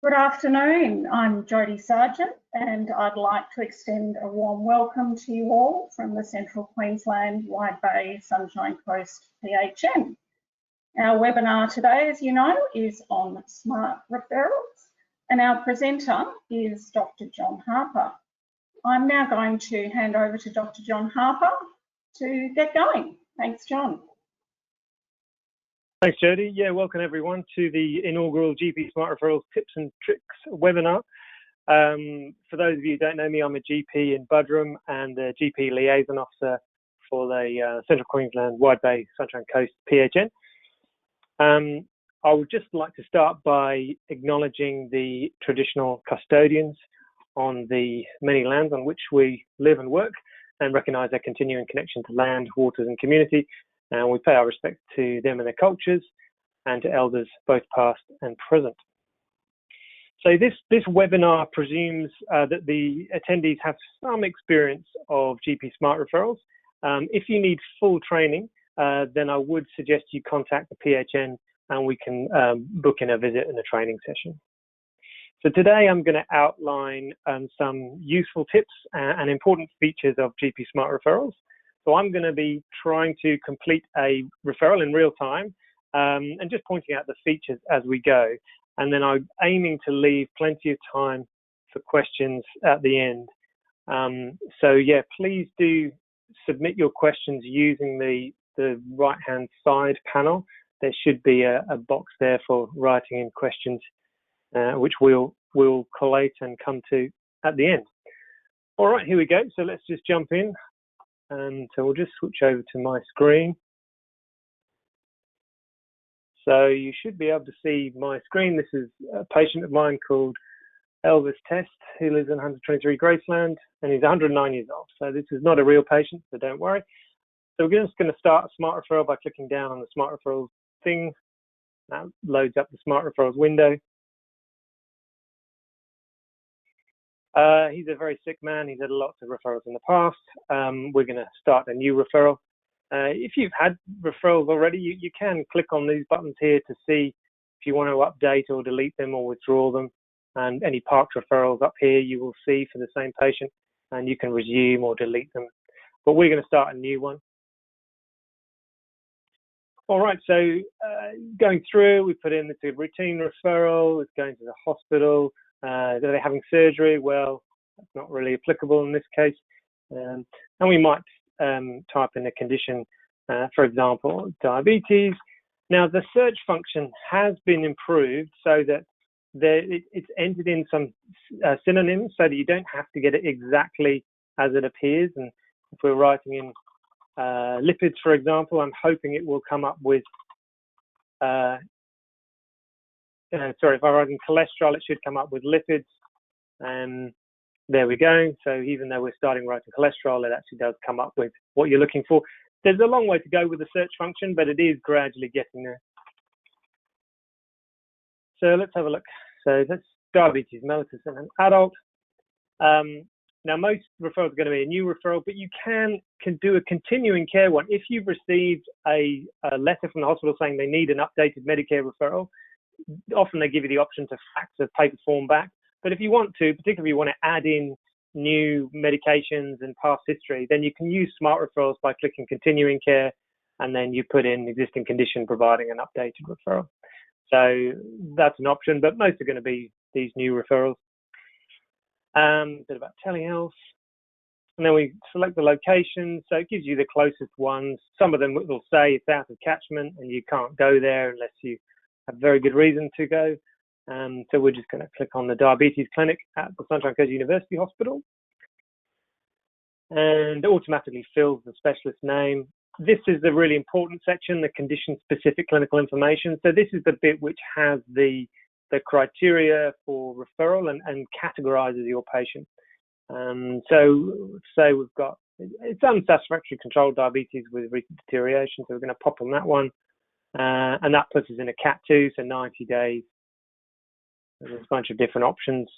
Good afternoon, I'm Jodie Sargent and I'd like to extend a warm welcome to you all from the Central Queensland Wide Bay Sunshine Coast PHN. Our webinar today, as you know, is on Smart Referrals and our presenter is Dr. John Harper. I'm now going to hand over to Dr. John Harper to get going. Thanks, John. Thanks, Jodie. Yeah, welcome everyone to the inaugural GP Smart Referrals Tips and Tricks webinar. For those of you who don't know me, I'm a GP in Buderim and a GP liaison officer for the Central Queensland Wide Bay Sunshine Coast PHN. I would just like to start by acknowledging the traditional custodians on the many lands on which we live and work and recognise their continuing connection to land, waters and community. And we pay our respect to them and their cultures and to elders, both past and present. So this webinar presumes that the attendees have some experience of GP Smart Referrals. If you need full training, then I would suggest you contact the PHN and we can book in a visit and a training session. So today I'm going to outline some useful tips and important features of GP Smart Referrals. So I'm going to be trying to complete a referral in real time and just pointing out the features as we go. And then I'm aiming to leave plenty of time for questions at the end. So yeah, please do submit your questions using the right-hand side panel. There should be a box there for writing in questions, which we'll collate and come to at the end. All right, here we go. So let's just jump in. And so we'll just switch over to my screen. So you should be able to see my screen. This is a patient of mine called Elvis Test, who lives in 123 Graceland, and he's 109 years old. So this is not a real patient, so don't worry. So we're just going to start a Smart Referral by clicking down on the Smart Referrals thing. That loads up the Smart Referrals window. He's a very sick man. He's had lots of referrals in the past. We're going to start a new referral. If you've had referrals already, you can click on these buttons here to see if you want to update or delete them or withdraw them. And any parked referrals up here you will see for the same patient, and you can resume or delete them. But we're going to start a new one. All right, so going through, we put in the routine referral. It's going to the hospital. Are they having surgery? Well, that's not really applicable in this case. And we might type in a condition, for example, diabetes. Now, the search function has been improved so that it's entered in some synonyms so that you don't have to get it exactly as it appears. And if we're writing in lipids, for example, I'm hoping it will come up with sorry, if I write in cholesterol, it should come up with lipids. And there we go. So even though we're starting writing cholesterol, it actually does come up with what you're looking for. There's a long way to go with the search function, but it is gradually getting there. So let's have a look. So that's diabetes mellitus in an adult. Now, most referrals are going to be a new referral, but you can do a continuing care one. If you've received a letter from the hospital saying they need an updated Medicare referral, often they give you the option to fax a paper form back. But if you want to, particularly if you want to add in new medications and past history, then you can use Smart Referrals by clicking continuing care, and then you put in existing condition providing an updated referral. So that's an option, but most are going to be these new referrals. A bit about telehealth. And then we select the location, so it gives you the closest ones. Some of them will say it's out of catchment and you can't go there unless you have very good reason to go. So we're just going to click on the diabetes clinic at the Sunshine Coast University Hospital. And it automatically fills the specialist name. This is the really important section, the condition-specific clinical information. So this is the bit which has the criteria for referral and categorizes your patient. So say we've got, it's unsatisfactory controlled diabetes with recent deterioration. So we're going to pop on that one. And that puts us in a Cat 2, so 90 days. There's a bunch of different options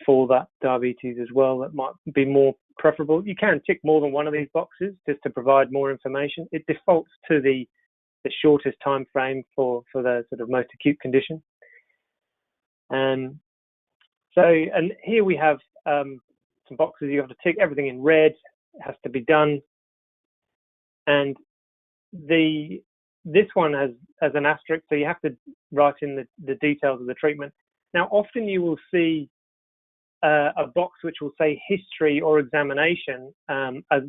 for that diabetes as well that might be more preferable. You can tick more than one of these boxes just to provide more information. It defaults to the shortest time frame for the sort of most acute condition. And So, and here we have some boxes you have to tick. Everything in red has to be done, and this one has an asterisk, so you have to write in the details of the treatment. Now, often you will see a box which will say history or examination,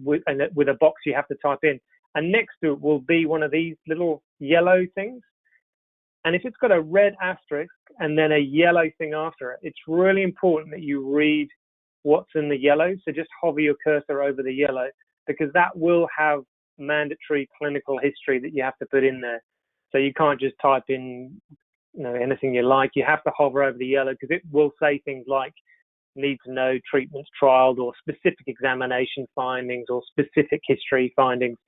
with a box you have to type in, and next to it will be one of these little yellow things. And if it's got a red asterisk and then a yellow thing after it, it's really important that you read what's in the yellow. So just hover your cursor over the yellow, because that will have mandatory clinical history that you have to put in there. So you can't just type in, anything you like. You have to hover over the yellow, because it will say things like need to know treatments trialed, or specific examination findings, or specific history findings.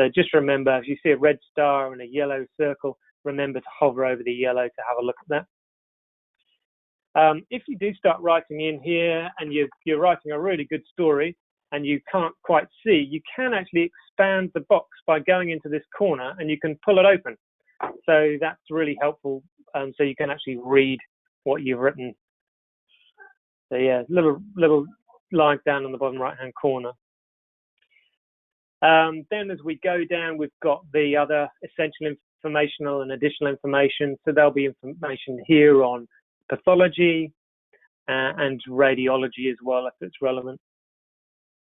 So just remember, if you see a red star and a yellow circle, remember to hover over the yellow to have a look at that. If you do start writing in here and you're writing a really good story and you can't quite see, you can actually expand the box by going into this corner and you can pull it open. So that's really helpful, so you can actually read what you've written. So yeah, little lines down on the bottom right-hand corner. Then as we go down, we've got the other essential informational and additional information. So there'll be information here on pathology and radiology as well, if it's relevant.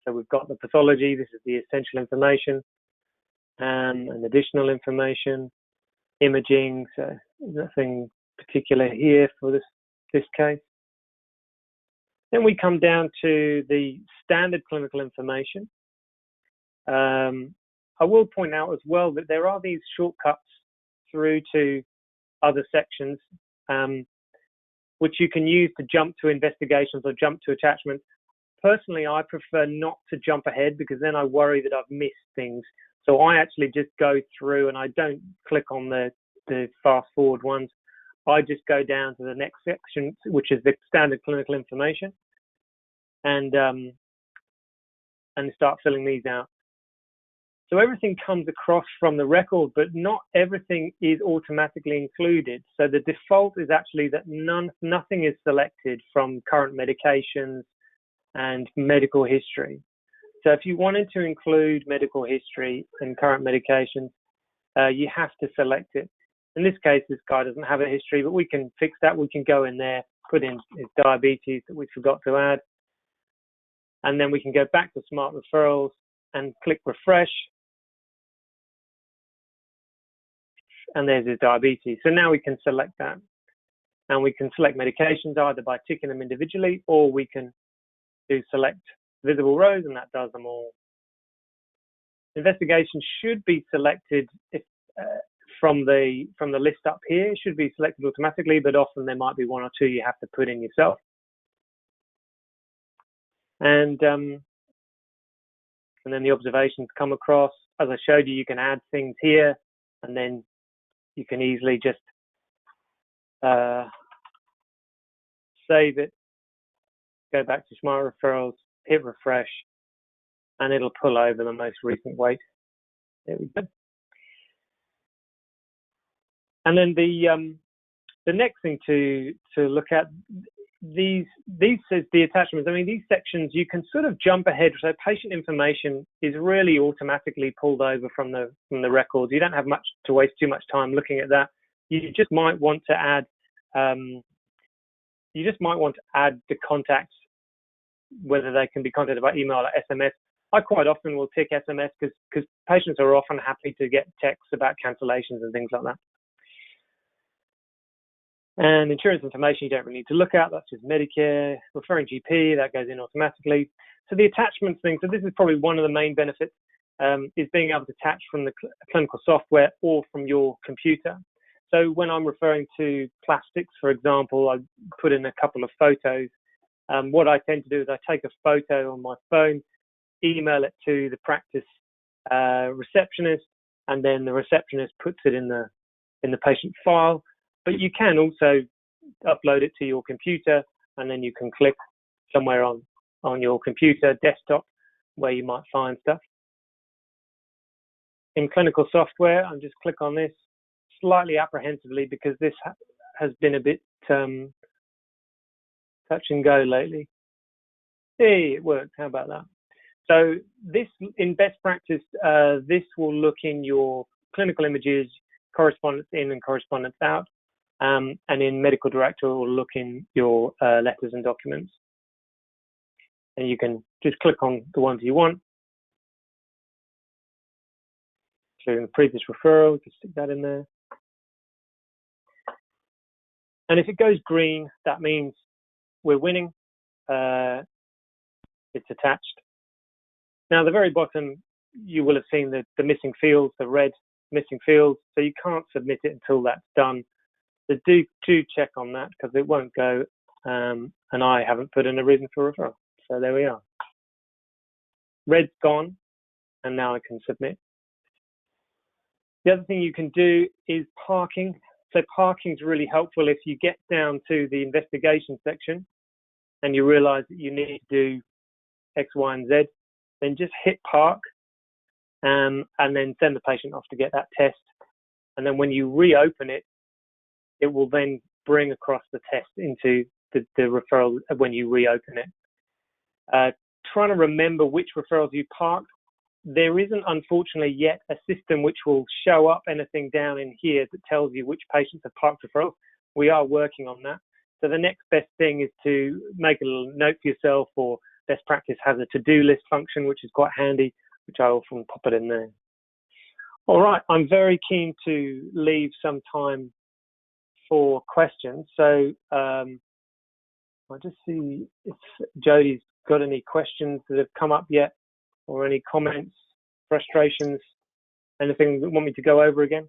So we've got the pathology, this is the essential information, and additional information, imaging, so nothing particular here for this case. Then we come down to the standard clinical information. I will point out as well that there are these shortcuts through to other sections, which you can use to jump to investigations or jump to attachments. Personally, I prefer not to jump ahead, because then I worry that I've missed things. So I actually just go through and I don't click on the fast forward ones. I just go down to the next section, which is the standard clinical information, and start filling these out. So everything comes across from the record, but not everything is automatically included. So the default is actually that nothing is selected from current medications and medical history. So if you wanted to include medical history and current medications, you have to select it. In this case, this guy doesn't have a history, but we can fix that. We can go in there, put in his diabetes that we forgot to add, and then we can go back to Smart Referrals and click refresh. And there's his diabetes. So now we can select that. And we can select medications either by ticking them individually, or we can do select visible rows, and that does them all. Investigations should be selected if, from the list up here. It should be selected automatically, but often there might be one or two you have to put in yourself. And then the observations come across. As I showed you, you can add things here, and then you can easily just save it, go back to Smart Referrals, hit refresh, and it'll pull over the most recent weight. There we go. And then the next thing to look at, these says the attachments. I mean, these sections you can sort of jump ahead. So patient information is really automatically pulled over from the records. You don't have much to waste too much time looking at that. You just might want to add the contacts, whether they can be contacted by email or SMS. I quite often will tick SMS because patients are often happy to get texts about cancellations and things like that. And insurance information you don't really need to look at. That's just Medicare, referring GP, that goes in automatically. So the attachments thing, so this is probably one of the main benefits, is being able to attach from the clinical software or from your computer. So when I'm referring to plastics, for example, I put in a couple of photos. What I tend to do is I take a photo on my phone, email it to the practice receptionist, and then the receptionist puts it in the patient file. But you can also upload it to your computer, and then you can click somewhere on your computer desktop where you might find stuff. In clinical software, I'll just click on this slightly apprehensively because this has been a bit touch and go lately. Hey, it worked. How about that? So this, in best practice, this will look in your clinical images, correspondence in and correspondence out, and in Medical Director, it will look in your letters and documents. And you can just click on the ones you want. Including the previous referral, just stick that in there. And if it goes green, that means we're winning. It's attached. Now, at the very bottom, you will have seen the missing fields, the red missing fields, so you can't submit it until that's done. So do check on that, because it won't go, and I haven't put in a reason for referral. So there we are. Red's gone, and now I can submit. The other thing you can do is parking. So parking is really helpful if you get down to the investigation section and you realize that you need to do X, Y, and Z, then just hit park and then send the patient off to get that test. And then when you reopen it, it will then bring across the test into the referral when you reopen it. Trying to remember which referrals you parked. There isn't, unfortunately, yet a system which will show up anything down in here that tells you which patients have parked referrals. We are working on that. So the next best thing is to make a little note for yourself, or best practice has a to-do list function, which is quite handy, which I often pop it in there. All right, I'm very keen to leave some time for questions. So I'll just see if Jodie's got any questions that have come up yet, or any comments, frustrations, anything that you want me to go over again?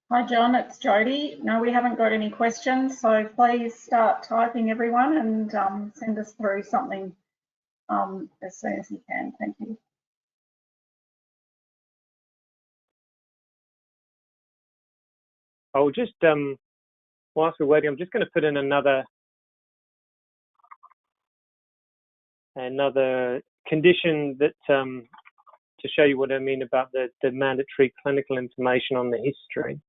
Hi, John, it's Jodie. No, we haven't got any questions, so please start typing, everyone, and send us through something as soon as you can. Thank you. I'll just, whilst we're waiting, I'm just going to put in another condition that to show you what I mean about the mandatory clinical information on the history.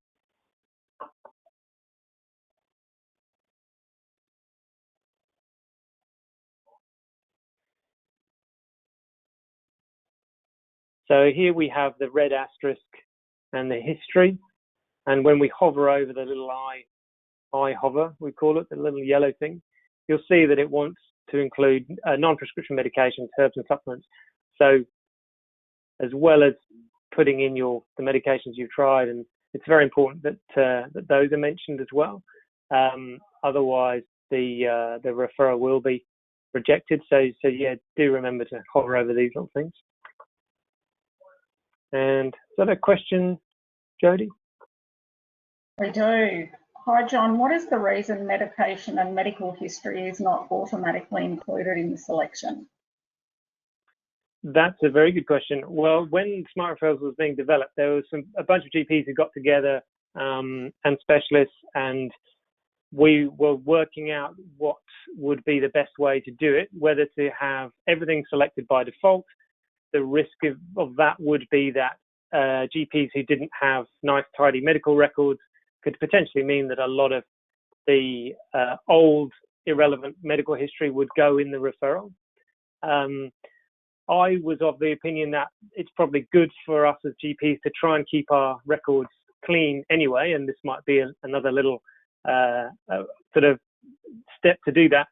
So here we have the red asterisk and the history, and when we hover over the little ihover, we call it, the little yellow thing, you'll see that it wants to include non-prescription medications, herbs and supplements. So as well as putting in the medications you've tried, and it's very important that that those are mentioned as well. Otherwise, the referral will be rejected. So yeah, do remember to hover over these little things. And is that a question, Jodie? We do. Hi, John. What is the reason medication and medical history is not automatically included in the selection? That's a very good question. Well, when Smart Referrals was being developed, there was a bunch of GPs who got together and specialists, and we were working out what would be the best way to do it, whether to have everything selected by default. The risk of that would be that GPs who didn't have nice, tidy medical records could potentially mean that a lot of the old, irrelevant medical history would go in the referral. I was of the opinion that it's probably good for us as GPs to try and keep our records clean anyway, and this might be another little sort of step to do that.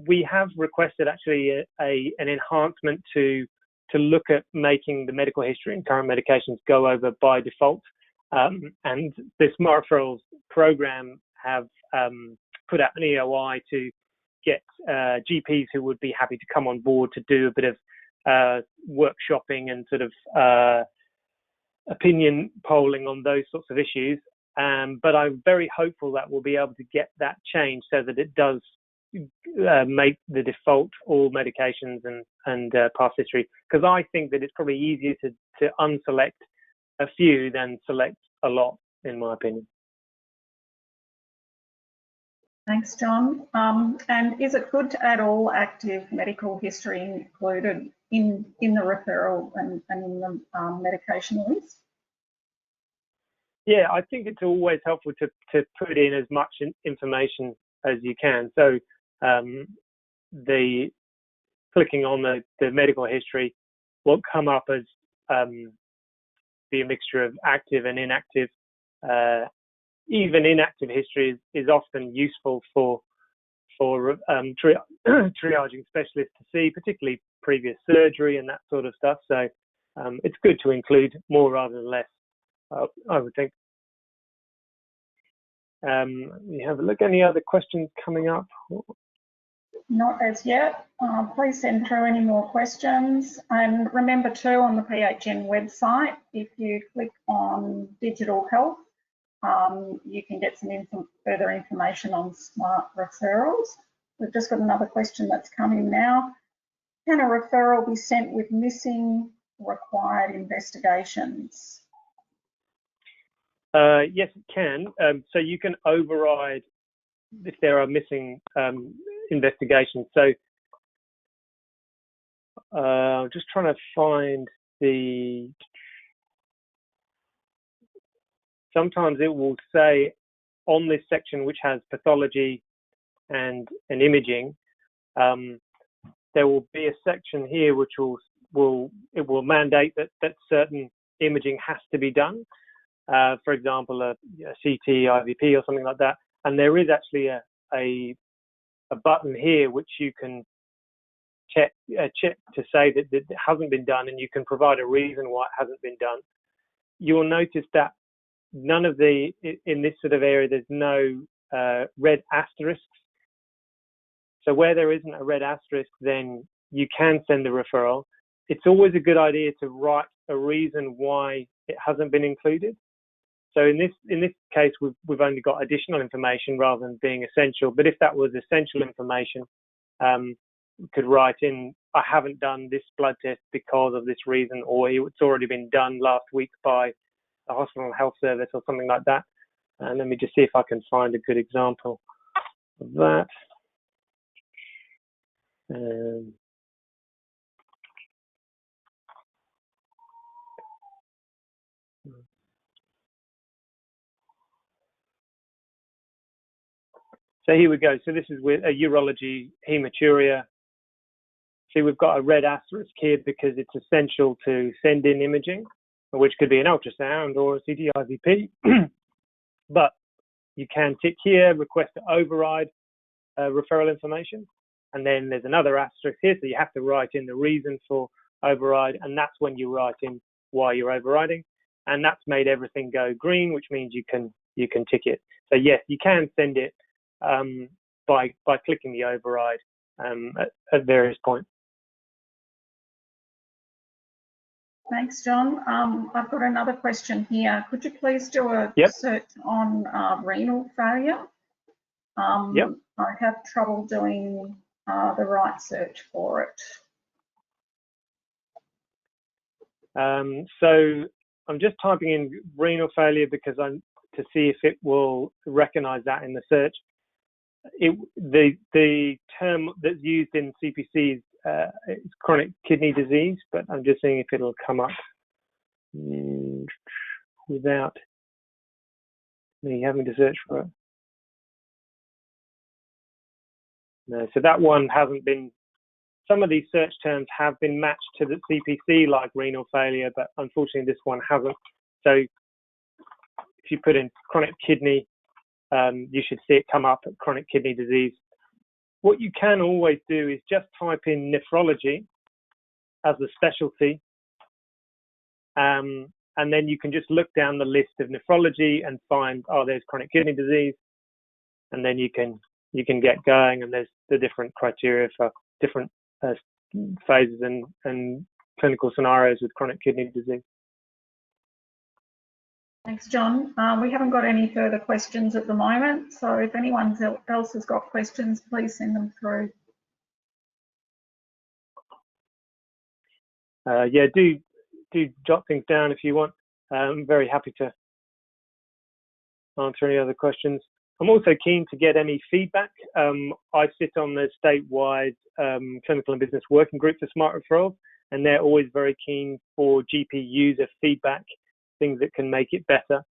We have requested actually an enhancement to look at making the medical history and current medications go over by default. And the Smart Referrals program have put out an EOI to get GPs who would be happy to come on board to do a bit of workshopping and sort of opinion polling on those sorts of issues. But I'm very hopeful that we'll be able to get that changed so that it does make the default all medications and past history, because I think that it's probably easier to unselect a few than select a lot, in my opinion. Thanks, John. And is it good to add all active medical history included in the referral and in the medication list? Yeah, I think it's always helpful to put in as much information as you can. So the clicking on the medical history will come up as be a mixture of active and inactive. Even inactive history is often useful for triaging specialists to see, particularly previous surgery and that sort of stuff. So it's good to include more rather than less, I would think. You have a look. Any other questions coming up? Not as yet. Please send through any more questions. And remember too, on the PHN website, if you click on digital health, you can get some further information on Smart Referrals. We've just got another question that's come in now. Can a referral be sent with missing required investigations? Yes, it can. So you can override if there are missing investigations. So I'm just trying to find the. Sometimes it will say on this section which has pathology and imaging, there will be a section here which will mandate that certain imaging has to be done. For example, a CT, IVP, or something like that. And there is actually a button here which you can check to say that it hasn't been done, and you can provide a reason why it hasn't been done. You'll notice that none of in this sort of area, there's no red asterisks. So where there isn't a red asterisk, then you can send the referral. It's always a good idea to write a reason why it hasn't been included. So in this case, we've only got additional information rather than being essential. But if that was essential information, we could write in, I haven't done this blood test because of this reason, or it's already been done last week by a hospital health service or something like that. And let me just see if I can find a good example of that. So here we go. So this is with a urology hematuria. See, we've got a red asterisk here because it's essential to send in imaging, which could be an ultrasound or a CT IVP. But you can tick here, request to override referral information. And then there's another asterisk here. So you have to write in the reason for override. And that's when you write in why you're overriding. And that's made everything go green, which means you can tick it. So yes, you can send it by clicking the override at various points. Thanks, John. I've got another question here. Could you please do a search on renal failure? I have trouble doing the right search for it. So I'm just typing in renal failure because to see if it will recognize that in the search. The term that's used in CPC is chronic kidney disease, but I'm just seeing if it'll come up without me having to search for it. No, so that one hasn't been. Some of these search terms have been matched to the CPC, like renal failure, but unfortunately this one hasn't. So if you put in chronic kidney, you should see it come up at chronic kidney disease. What you can always do is just type in nephrology as a specialty, and then you can just look down the list of nephrology and find, oh, there's chronic kidney disease, and then you can get going, and there's the different criteria for different phases and clinical scenarios with chronic kidney disease. Thanks, John. We haven't got any further questions at the moment, so if anyone else has got questions, please send them through. Yeah, do jot things down if you want. I'm very happy to answer any other questions. I'm also keen to get any feedback. I sit on the statewide clinical and business working group for Smart Referrals, and they're always very keen for GP user feedback, things that can make it better.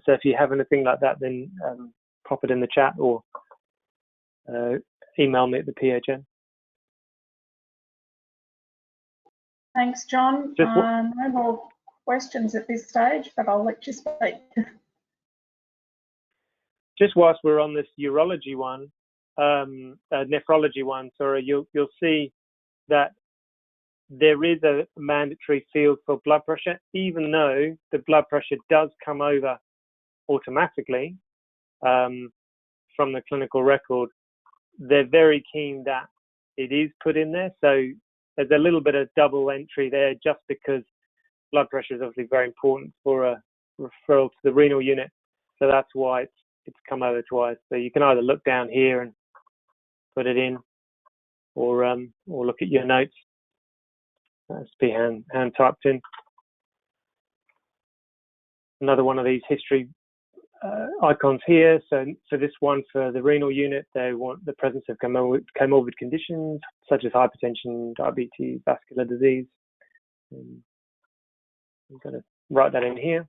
So if you have anything like that, then pop it in the chat or email me at the PHN. Thanks, John. No more questions at this stage, but I'll let you speak. Just whilst we're on this urology one, nephrology one, sorry, you'll see that there is a mandatory field for blood pressure, even though the blood pressure does come over automatically from the clinical record. They're very keen that it is put in there. So there's a little bit of double entry there, just because blood pressure is obviously very important for a referral to the renal unit. So that's why it's come over twice. So you can either look down here and put it in, or look at your notes. That's be hand typed in. Another one of these history icons here. So for this one, for the renal unit, they want the presence of comorbid conditions such as hypertension, diabetes, vascular disease. I'm going to write that in here.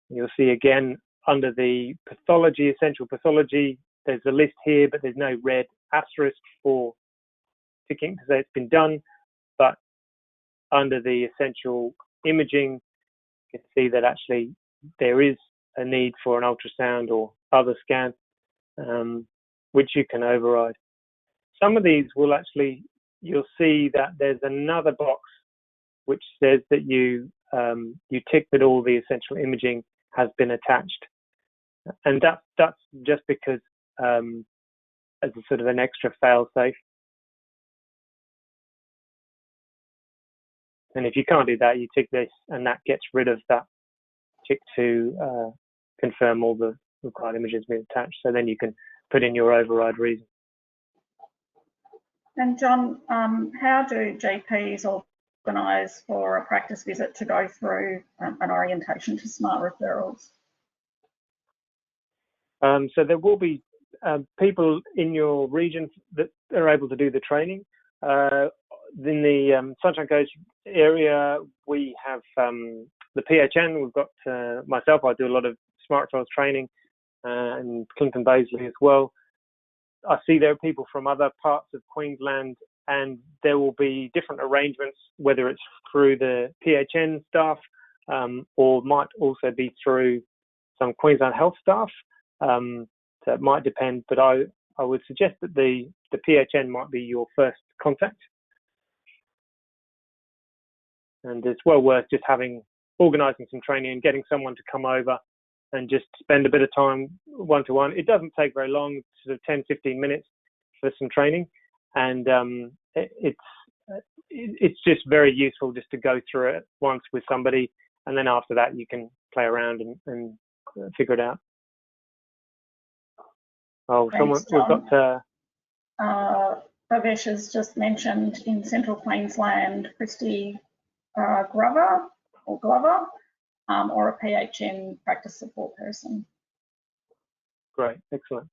You'll see again under the pathology, essential pathology, there's a list here, but there's no red asterisk for ticking to say it's been done. But under the essential imaging, you can see that actually there is a need for an ultrasound or other scan, which you can override. Some of these will actually, you'll see that there's another box which says that you tick that all the essential imaging has been attached, and that's just because as a sort of an extra fail-safe. And if you can't do that, you tick this, and that gets rid of that tick to confirm all the required images being attached. So then you can put in your override reason. And John, how do GPs organise for a practice visit to go through an orientation to Smart Referrals? So there will be people in your region that are able to do the training. In the Sunshine Coast area, we have the PHN. We've got myself. I do a lot of Smart Referrals training, and Clinton Basley as well. I see there are people from other parts of Queensland, and there will be different arrangements, whether it's through the PHN staff or might also be through some Queensland Health staff. So it might depend, but I would suggest that the PHN might be your first contact. And it's well worth just organising some training and getting someone to come over and just spend a bit of time one-to-one. It doesn't take very long, sort of 10, 15 minutes for some training. And it's just very useful just to go through it once with somebody. And then after that, you can play around and figure it out. Oh, Thanks, we've got... Pravesh has just mentioned in Central Queensland, Christy Glover, or a PHN practice support person. Great, excellent.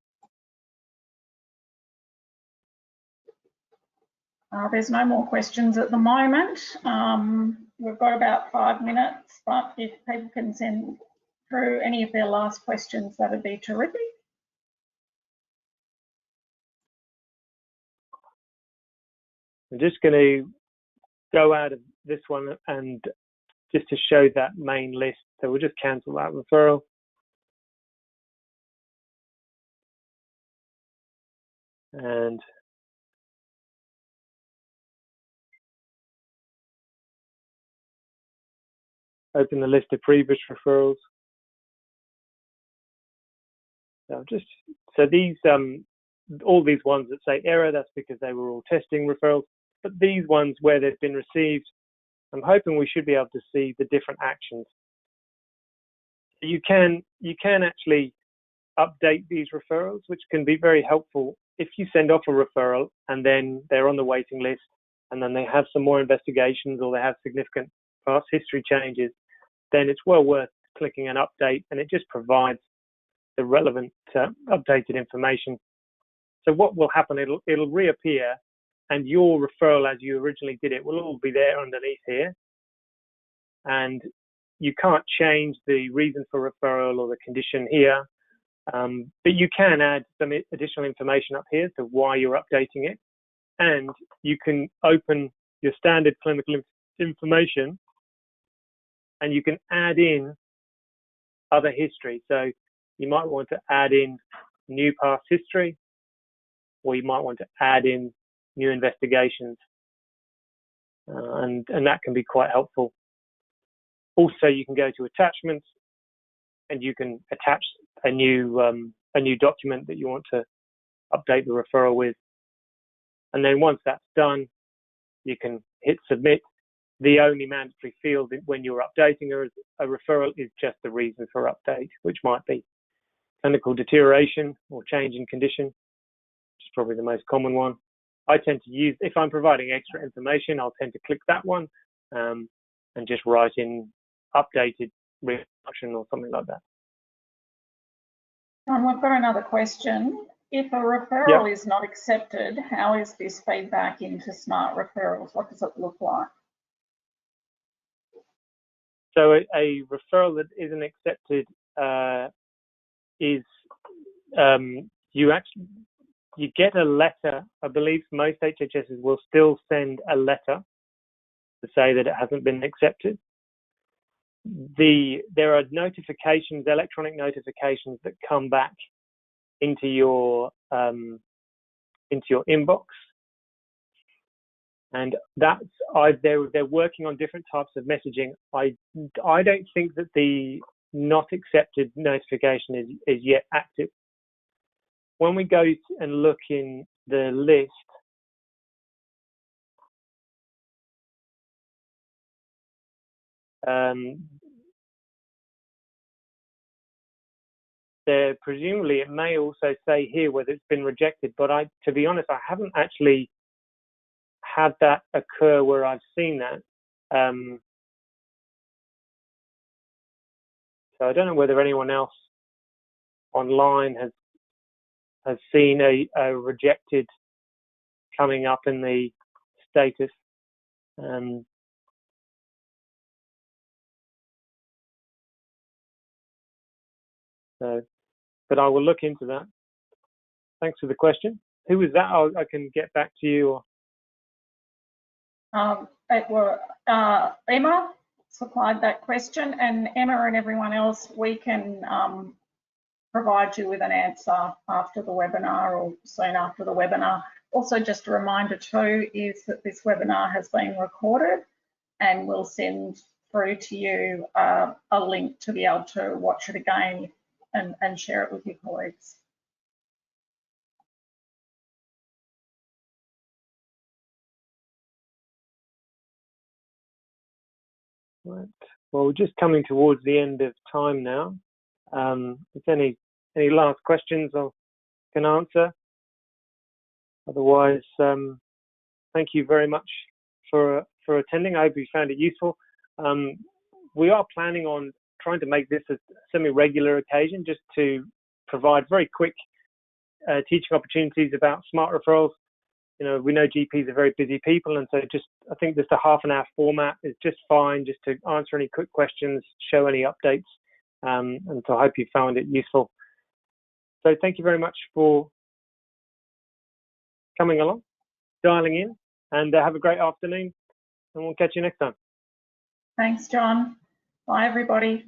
There's no more questions at the moment. We've got about 5 minutes, but if people can send through any of their last questions, that would be terrific. I'm just going to go out of this one and just to show that main list. So we'll just cancel that referral. And open the list of previous referrals. So these, all these ones that say error, that's because they were all testing referrals. But these ones where they've been received, I'm hoping we should be able to see the different actions. You can actually update these referrals, which can be very helpful. If you send off a referral and then they're on the waiting list and then they have some more investigations or they have significant past history changes, then it's well worth clicking an update, and it just provides the relevant updated information. So what will happen, it'll reappear, and your referral as you originally did it will all be there underneath here. And you can't change the reason for referral or the condition here, but you can add some additional information up here to why you're updating it. And you can open your standard clinical information and you can add in other history. So you might want to add in new past history, or you might want to add in new investigations. And that can be quite helpful. Also, you can go to attachments and you can attach a new document that you want to update the referral with. And then once that's done, you can hit submit. The only mandatory field when you're updating a referral is just the reason for update, which might be clinical deterioration or change in condition, which is probably the most common one. I tend to use, if I'm providing extra information, I'll tend to click that one and just write in updated reduction or something like that. And we've got another question. If a referral is not accepted, how is this feedback into Smart Referrals? What does it look like? So a referral that isn't accepted is you get a letter. I believe most HHSs will still send a letter to say that it hasn't been accepted. There are notifications, electronic notifications that come back into your inbox, and they're working on different types of messaging. I don't think that the not accepted notification is yet active. When we go and look in the list, there presumably it may also say here whether it's been rejected, but to be honest, I haven't actually had that occur where I've seen that. So I don't know whether anyone else online has seen a rejected coming up in the status. But I will look into that. Thanks for the question. Who was that? I can get back to you. It were Emma supplied that question, and Emma and everyone else, we can provide you with an answer after the webinar or soon after the webinar. Also, just a reminder too is that this webinar has been recorded, and we'll send through to you a link to be able to watch it again and share it with your colleagues. Right. Well, we're just coming towards the end of time now. If any last questions I can answer. Otherwise, thank you very much for attending. I hope you found it useful. We are planning on trying to make this a semi-regular occasion, just to provide very quick teaching opportunities about Smart Referrals. You know, we know GPs are very busy people, and so I think just a half-an-hour format is just fine, just to answer any quick questions, show any updates, and so I hope you found it useful. So thank you very much for coming along, dialing in, and have a great afternoon, and we'll catch you next time. Thanks, John. Bye, everybody.